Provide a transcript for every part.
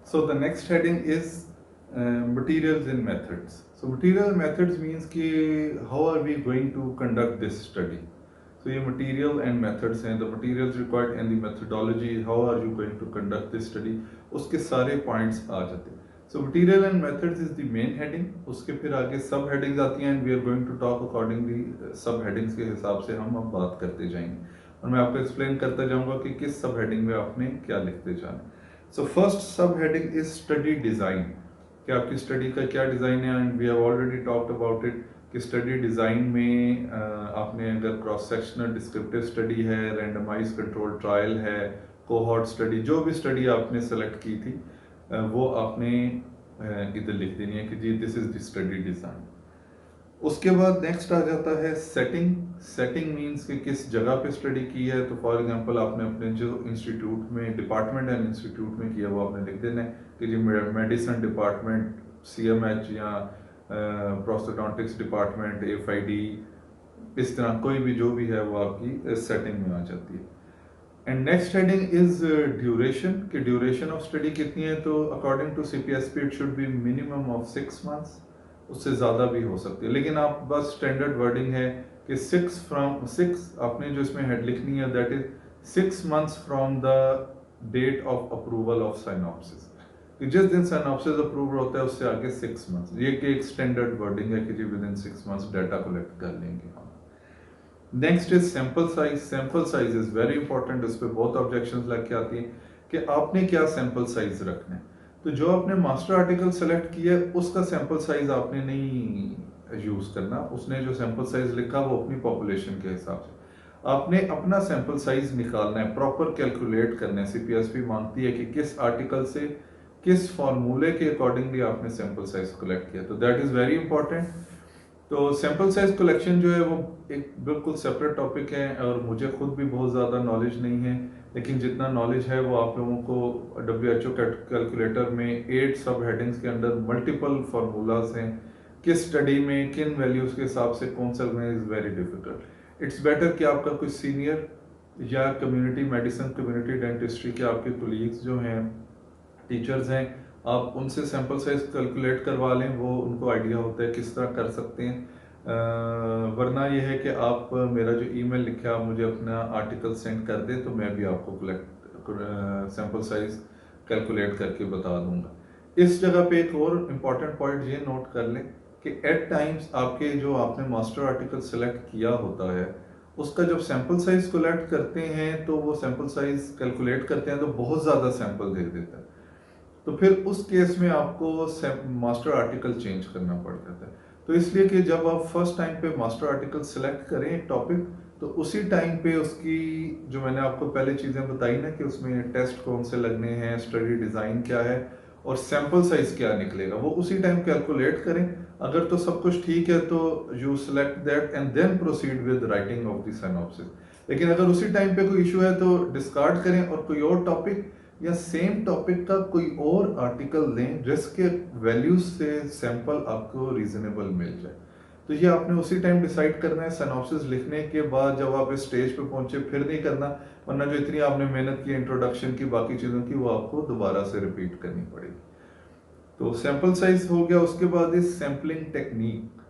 So the next heading is materials and methods. So material and methods means कि how are we going to conduct this study. So ये material and methods हैं, the materials required and the methodology, how are you going to conduct this study, उसके सारे points आ जाते हैं. So material and methods is the main heading. उसके फिर आगे सब headings आती हैं and we are going to talk accordingly सब headings के हिसाब से हम अब बात करते जाएंगे और मैं आपको explain करता जाऊंगा कि किस सब heading में आपने क्या लिखते जाना है. So first subheading is study design. कि आपकी स्टडी का क्या डिज़ाइन है and we have already talked about it कि स्टडी डिज़ाइन में आपने अगर क्रॉस सेक्शनल डिस्क्रिप्टिव स्टडी है, रैंडमाइज कंट्रोल ट्रायल है, कोहॉर्ट स्टडी, जो भी स्टडी आपने सेलेक्ट की थी वो आपने इधर लिख देनी है कि जी this is the study design. उसके बाद नेक्स्ट आ जाता है सेटिंग. सेटिंग मींस कि किस जगह पे स्टडी की है. तो फॉर एग्जांपल आपने अपने जो इंस्टीट्यूट में डिपार्टमेंट एंड इंस्टीट्यूट में किया वो आपने लिख देना है कि जी मेडिसिन डिपार्टमेंट, सीएमएच या प्रोस्टोडोंटिक्स डिपार्टमेंट, एफआईडी, इस तरह कोई भी जो भी है वो आपकी सेटिंग में आ जाती है. And next heading is duration कि ड्यूरेशन ऑफ स्टडी कितनी है. तो according to CPSP it should be minimum of 6 months, उससे ज़्यादा भी हो सकती है, लेकिन आप बस स्टैंडर्ड वर्डिंग है कि 6 आपने जो इसमें हेड लिखनी है that is 6 months from the date of approval of synopsis. कि जिस दिन साइनॉप्सिस अप्रूवल होता है उससे आगे 6 months, ये कि एक स्टैंडर्ड वर्डिंग है कि जी within 6 months data collect कर लेंगे हम. Next is sample size. Sample size is very important. उस पर बहुत ऑब्जेक्शंस लग के आती हैं कि आपने क्या सैंपल साइज रखना है. तो जो आपने मास्टर आर्टिकल सेलेक्ट किया है उसका सैंपल साइज आपने नहीं यूज करना. उसने जो सैंपल साइज लिखा वो अपनी पॉपुलेशन के हिसाब से आपने अपना सैंपल साइज निकालना है, प्रॉपर कैलकुलेट करना है. सीपीएसपी मांगती है कि किस आर्टिकल से किस फॉर्मूले के अकॉर्डिंगली आपने सैंपल साइज कलेक्ट किया. तो दैट इज वेरी इंपॉर्टेंट. तो सैंपल साइज कलेक्शन जो है वो एक बिल्कुल सेपरेट टॉपिक है और मुझे खुद भी बहुत ज़्यादा नॉलेज नहीं है, लेकिन जितना नॉलेज है वो आप लोगों को WHO कैलकुलेटर में 8 सब हेडिंग्स के अंदर मल्टीपल फार्मूलाज हैं. किस स्टडी में किन वैल्यूज़ के हिसाब से कौन सा लगना is very difficult. It's better कि आपका कोई सीनियर या कम्युनिटी मेडिसिन, कम्युनिटी डेंटिस्ट्री के आपके कोलीग्स जो हैं, टीचर्स हैं, आप उनसे सैंपल साइज कैलकुलेट करवा लें. वो उनको आइडिया होता है किस तरह कर सकते हैं. वरना यह है कि आप मेरा जो ईमेल लिखा आप मुझे अपना आर्टिकल सेंड कर दें तो मैं भी आपको सैंपल साइज कैलकुलेट करके बता दूंगा. इस जगह पे एक और इम्पॉर्टेंट पॉइंट ये नोट कर लें कि एट टाइम्स आपके जो आपने मास्टर आर्टिकल सेलेक्ट किया होता है उसका जब सैंपल साइज कलेक्ट करते हैं तो वो सैंपल साइज कैलकुलेट करते हैं तो बहुत ज़्यादा सैंपल दे देता है. तो फिर उस केस में आपको मास्टर आर्टिकल चेंज करना पड़ जाता है. तो इसलिए कि जब आप फर्स्ट टाइम पे मास्टर आर्टिकल सेलेक्ट करें एक टॉपिक तो उसी टाइम पे उसकी जो मैंने आपको पहले चीज़ें बताई ना कि उसमें टेस्ट कौन से लगने हैं, स्टडी डिज़ाइन क्या है और सैंपल साइज क्या निकलेगा, वो उसी टाइम कैलकुलेट करें. अगर तो सब कुछ ठीक है तो you select that and then proceed with writing of the synopsis. लेकिन अगर उसी टाइम पे कोई इशू है तो डिस्कार्ड करें और कोई और टॉपिक या सेम टॉपिक का कोई और आर्टिकल लें जिसके वैल्यूज से सैंपल आपको रीजनेबल मिल जाए. तो ये आपने उसी टाइम डिसाइड करना है सिनॉप्सिस लिखने के बाद. जब आप इस स्टेज पे पहुंचे फिर नहीं करना, वरना जो इतनी आपने मेहनत की इंट्रोडक्शन की बाकी चीज़ों की वो आपको दोबारा से रिपीट करनी पड़ेगी. तो सैंपल साइज हो गया. उसके बाद इस सैम्पलिंग टेक्निक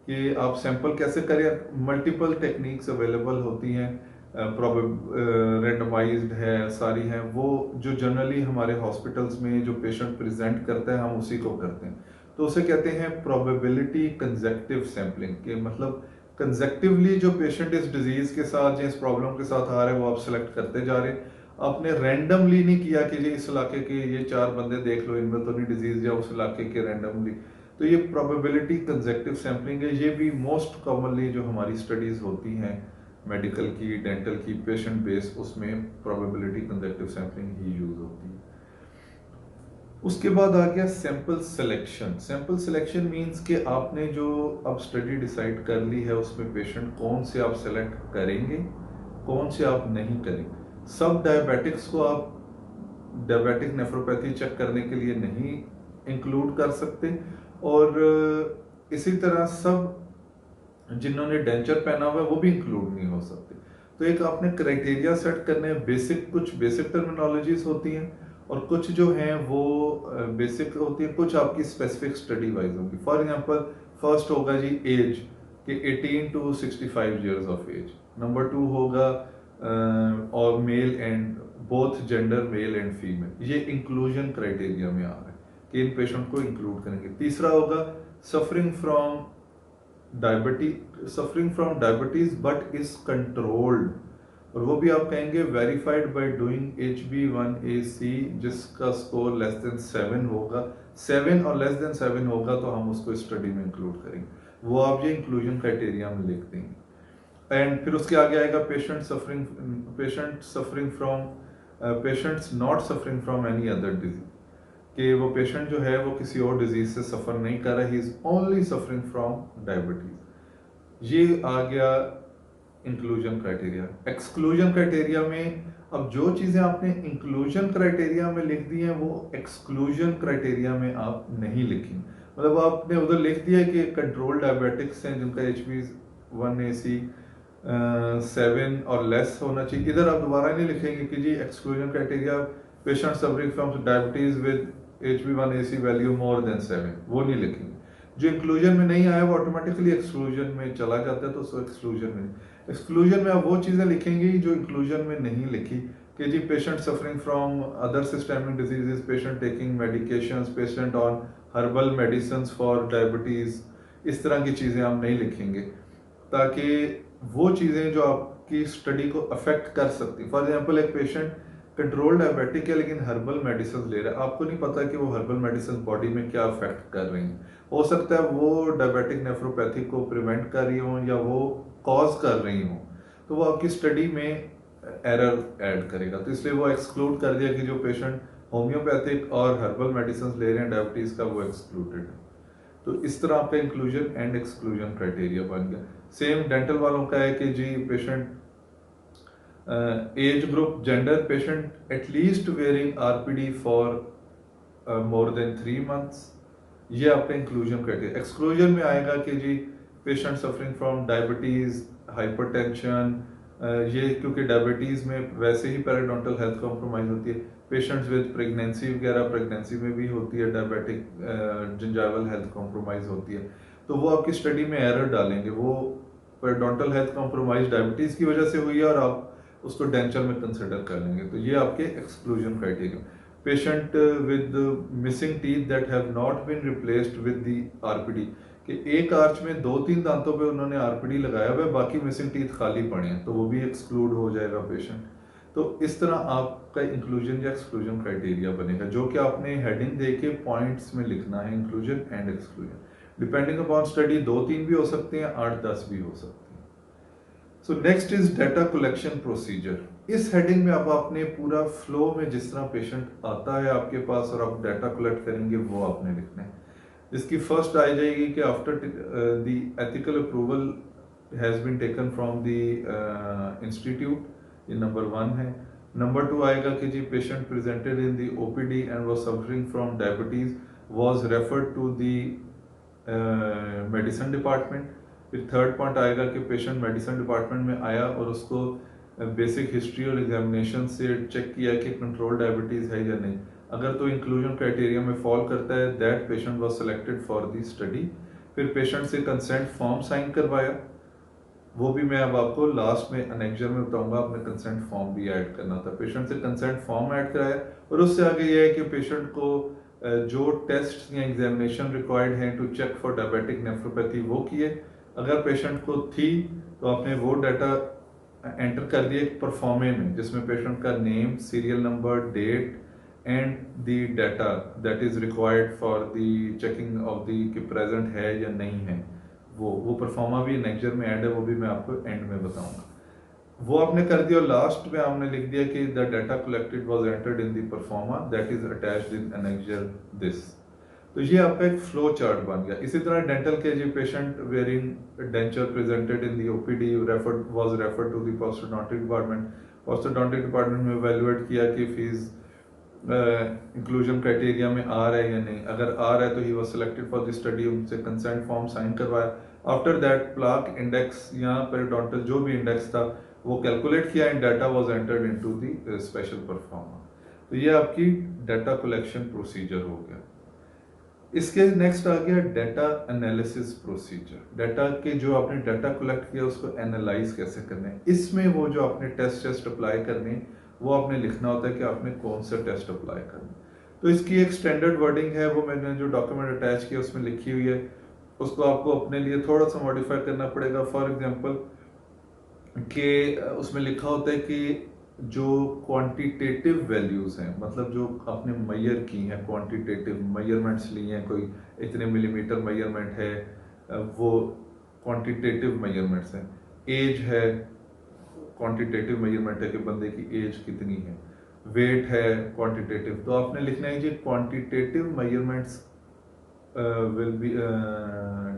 कि आप सैंपल कैसे करें. मल्टीपल टेक्निक्स अवेलेबल होती हैं, रेंडमाइज्ड है, सारी हैं. वो जो जनरली हमारे हॉस्पिटल्स में जो पेशेंट प्रेजेंट करता है हम उसी को करते हैं. तो उसे कहते हैं प्रोबेबिलिटी कंजेक्टिव सैम्पलिंग के मतलब कंजेक्टिवली जो पेशेंट इस डिजीज के साथ या इस प्रॉब्लम के साथ आ रहे हैं वो आप सेलेक्ट करते जा रहे हैं. आपने रैंडमली नहीं किया कि जी इस इलाके के ये 4 बंदे देख लो इनमें तो नहीं डिजीज या उस इलाके के रैंडमली. तो ये प्रोबेबिलिटी कंजेक्टिव सैम्पलिंग है. ये भी मोस्ट कॉमनली जो हमारी स्टडीज होती हैं मेडिकल की, डेंटल की, पेशेंट बेस, उसमें प्रोबेबिलिटी कंजेक्टिव सैम्पलिंग ही यूज होती है. उसके बाद आ गया sample selection. Sample selection means कि आपने जो अब स्टडी डिसाइड कर ली है उसमें पेशेंट कौन से आप सेलेक्ट करेंगे, कौन से आप नहीं करेंगे. सब डायबिटिक्स को आप डायबिटिक नेफ्रोपैथी चेक करने के लिए नहीं इंक्लूड कर सकते और इसी तरह सब जिन्होंने डेंचर पहना हुआ है वो भी इंक्लूड नहीं हो सकते. तो एक आपने क्राइटेरिया सेट करने हैं. कुछ बेसिक टर्मिनोलॉजीज होती हैं और कुछ जो हैं वो बेसिक होती है, कुछ आपकी स्पेसिफिक स्टडी वाइज होगी। फॉर एग्जांपल फर्स्ट होगा जी एज कि 18 to 65 years of age. Number 2 होगा और male and both gender, male and female, ये इंक्लूजन क्राइटेरिया में आ रहा है कि इन पेशेंट को इंक्लूड करेंगे। तीसरा होगा suffering from diabetes but is controlled, और वो भी आप कहेंगे वेरीफाइड बाय डूइंग HB1AC, जिसका स्कोर लेस देन 7 होगा। 7 और लेस देन 7 होगा तो हम उसको स्टडी में इंक्लूड करेंगे, वो आप ये इंक्लूजन क्राइटेरिया में लिख देंगे। एंड फिर उसके आगे आएगा patients not suffering from any other disease, कि वो पेशेंट जो है वो किसी और डिजीज से सफर नहीं कर रहा, he is only suffering from diabetes. ये आ गया इंक्लूजन क्राइटेरिया। एक्सक्लूजन क्राइटेरिया में अब जो चीजें आपने इंक्लूजन क्राइटेरिया में लिख दी हैं वो एक्सक्लूजन क्राइटेरिया में आप नहीं लिखी। मतलब आपने उधर लिख दिया कि कंट्रोल डायबिटिक्स हैं जिनका HB1AC 7 और लेस होना चाहिए, इधर आप दोबारा नहीं लिखेंगे कि जी exclusion criteria patient suffering from diabetes with HB1AC value more than 7, वो नहीं लिखेंगे। जो इंक्लूजन में नहीं आया वो ऑटोमेटिकली एक्सक्लूजन में चला जाता है, तो उसको एक्सक्लूजन में, एक्सक्लूजन में आप वो चीज़ें लिखेंगे जो इंक्लूजन में नहीं लिखी, कि जी patient suffering from other systemic diseases, patient taking medications, patient on herbal medicine for diabetes, इस तरह की चीज़ें आप नहीं लिखेंगे, ताकि वो चीज़ें जो आपकी स्टडी को अफेक्ट कर सकती। फॉर एग्जाम्पल एक पेशेंट कंट्रोल डायबिटिक है लेकिन हर्बल मेडिसिन ले रहा है, आपको नहीं पता कि वो हर्बल मेडिसिन बॉडी में क्या अफेक्ट कर रही हैं। हो सकता है वो डायबिटिक नेफ्रोपैथी को प्रिवेंट कर रही हो या वो कॉज कर रही हो, तो वो आपकी स्टडी में एरर ऐड करेगा। तो इसलिए वो एक्सक्लूड कर दिया कि जो पेशेंट होम्योपैथिक और हर्बल मेडिसिन ले रहे हैं डायबिटीज का, वो एक्सक्लूडेड है। तो इस तरह आपका इंक्लूजन एंड एक्सक्लूजन क्राइटेरिया बन गया। सेम डेंटल वालों का है कि जी patient age group, gender, patient at least wearing RPD for more than 3 months, ये आपका इंक्लूजन क्राइटेरिया। एक्सक्लूजन में आएगा कि जी patient suffering from diabetes, hypertension, ये क्योंकि डायबिटीज में वैसे ही पेरिडोंटल हेल्थ कॉम्प्रोमाइज होती है, पेशेंट्स विद प्रेगनेंसी वगैरह, प्रेगनेंसी में भी होती है डायबिटिक जिंजाइवल हेल्थ कॉम्प्रोमाइज होती है, तो वो आपकी स्टडी में एरर डालेंगे, वो पेरिडोंटल हेल्थ कॉम्प्रोमाइज डायबिटीज की वजह से हुई है और आप उसको डेंचर में कंसिडर कर लेंगे, तो ये आपके exclusion criteria. Patient with missing teeth that have not been replaced with the RPD, कि एक आर्च में 2-3 दांतों पे उन्होंने RPD लगाया हुआ है, बाकी मिसिंग टीथ खाली पड़े हैं, तो वो भी एक्सक्लूड हो जाएगा पेशेंट। तो इस तरह आपका इंक्लूजन या एक्सक्लूजन क्राइटेरिया बनेगा, जो कि आपने हेडिंग दे के पॉइंट्स में लिखना है, inclusion and exclusion. Depending upon study 2-3 भी हो सकते हैं, 8-10 भी हो सकते हैं। So next is data collection procedure. इस हेडिंग में अब आपने पूरा फ्लो में जिस तरह पेशेंट आता है आपके पास और आप डाटा कलेक्ट करेंगे वो आपने लिखना है। जिसकी फर्स्ट आ जाएगी कि after the ethical approval has been taken from the institute, ये नंबर 1 है। नंबर 2 आएगा कि जी patient presented in the OPD and was suffering from diabetes was referred to the medicine department. फिर थर्ड पॉइंट आएगा कि पेशेंट मेडिसिन डिपार्टमेंट में आया और उसको बेसिक हिस्ट्री और एग्जामिनेशन से चेक किया कि कंट्रोल डायबिटीज़ है या नहीं, अगर तो इंक्लूजन क्राइटेरिया में फॉल करता है, that patient was selected for the study. फिर पेशेंट से कंसेंट फॉर्म साइन करवाया, वो भी मैं अब आपको लास्ट में अनेक्जर में बताऊंगा, आपने कंसेंट फॉर्म भी ऐड करना था। पेशेंट से कंसेंट फॉर्म ऐड कराया और उससे आगे ये है कि पेशेंट को जो टेस्ट या एग्जामिनेशन रिक्वायर्ड हैं to check for diabetic nephropathy वो किए, अगर पेशेंट को थी तो आपने वो डाटा एंटर कर दिए एक परफॉर्मे में, जिसमें पेशेंट का name, serial number, date and the data that is required for the checking of the कि प्रेजेंट है या नहीं है, वो परफॉर्मा भी नेक्स्ट में ऐड है, वो भी मैं आपको एंड में बताऊंगा। वो आपने कर दिया और लास्ट में आपने लिख दिया कि the data collected was entered in the pro forma that is attached in annexure this. तो ये आपका एक फ्लो चार्ट बन गया। इसी तरह डेंटल के जी patient wearing denture presented in the OPD was referred to the prosthodontic department. Prosthodontic department में इवैल्यूएट किया कि फीस इंक्लूजन क्राइटेरिया में आ रहा है या नहीं, अगर आ रहा है तो he was selected for the study, उनसे कंसेंट फॉर्म साइन करवाया। आफ्टर दैट प्लाक इंडेक्स या पेरिडोंटल जो भी इंडेक्स था वो कैलकुलेट किया and data was entered into the special pro forma. तो ये आपकी डाटा कलेक्शन प्रोसीजर हो गया। इसके नेक्स्ट आ गया डाटा एनालिसिस प्रोसीजर। डाटा के जो आपने डाटा कलेक्ट किया उसको एनालाइज कैसे करना है। इसमें वो जो आपने टेस्ट अप्लाई करने वो आपने लिखना होता है कि आपने कौन सा टेस्ट अप्लाई करना। तो इसकी एक स्टैंडर्ड वर्डिंग है, वो मैंने जो डॉक्यूमेंट अटैच किया उसमें लिखी हुई है, उसको आपको अपने लिए थोड़ा सा मॉडिफाई करना पड़ेगा। फॉर एग्जांपल कि उसमें लिखा होता है कि जो क्वांटिटेटिव वैल्यूज हैं, मतलब जो आपने मैयर की हैं, क्वांटिटेटिव मेजरमेंट्स लिए हैं, कोई इतने मिलीमीटर मेजरमेंट है, वो क्वांटिटेटिव मेजरमेंट्स हैं। एज है, क्वांटिटेटिव मेजरमेंट है कि बंदे की एज कितनी है। वेट है क्वांटिटेटिव, तो आपने लिखना है जी quantitative measurements will be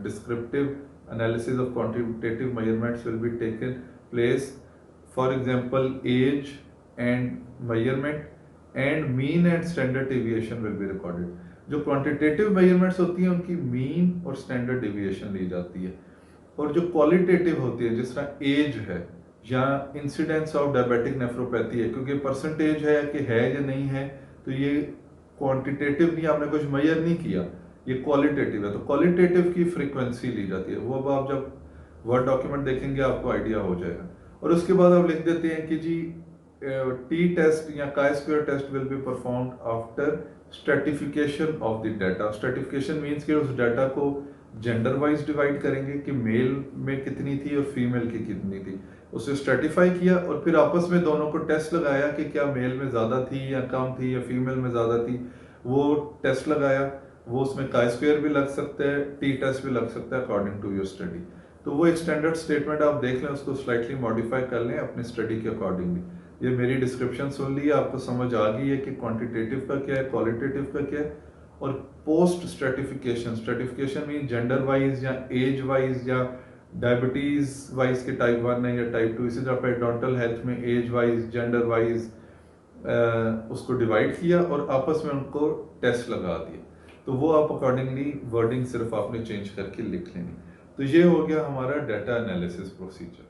descriptive analysis of quantitative measurements will be taken place. For example, age and measurement and mean and standard deviation will be recorded. जो quantitative measurements होती हैं उनकी mean और standard deviation ली जाती है, और जो qualitative होती है जिस तरह age है या incidence of diabetic nephropathy है, क्योंकि percentage है कि है या नहीं है, तो ये quantitative नहीं, आपने कुछ measure नहीं किया, ये क्वालिटेटिव है। तो क्वालिटेटिव की फ्रीक्वेंसी ली जाती है, वो अब आप जब वर्ड डॉक्यूमेंट देखेंगे आपको आइडिया हो जाएगा। और उसके बाद आप लिख देते हैं कि जी टी टेस्ट या chi square test will be performed after stratification of the data. Stratification means कि उस डाटा को जेंडर वाइज डिवाइड करेंगे कि मेल में कितनी थी और फीमेल की कितनी थी, उसे स्ट्रेटिफाई किया और फिर आपस में दोनों को टेस्ट लगाया कि क्या मेल में ज़्यादा थी या कम थी या फीमेल में ज़्यादा थी, वो टेस्ट लगाया। वो उसमें काई स्क्वायर भी लग सकता है, टी टेस्ट भी लग सकता है अकॉर्डिंग टू योर स्टडी। तो वो एक स्टैंडर्ड स्टेटमेंट आप देख लें, उसको स्लाइटली मॉडिफाई कर लें अपनी स्टडी के अकॉर्डिंगली। ये मेरी डिस्क्रिप्शन सुन ली है, आपको समझ आ गई है कि क्वांटिटेटिव का क्या है, क्वालिटेटिव का क्या है। और post stratification, stratification mean gender wise या एज वाइज या डायबिटीज वाइज के टाइप 1 है या टाइप 2, इसी तरह पेरिडोंटल हेल्थ में एज वाइज जेंडर वाइज उसको डिवाइड किया और आपस में उनको टेस्ट लगा दिए। तो वो आप अकॉर्डिंगली वर्डिंग सिर्फ आपने चेंज करके लिख लेनी। तो ये हो गया हमारा डाटा एनालिसिस प्रोसीजर।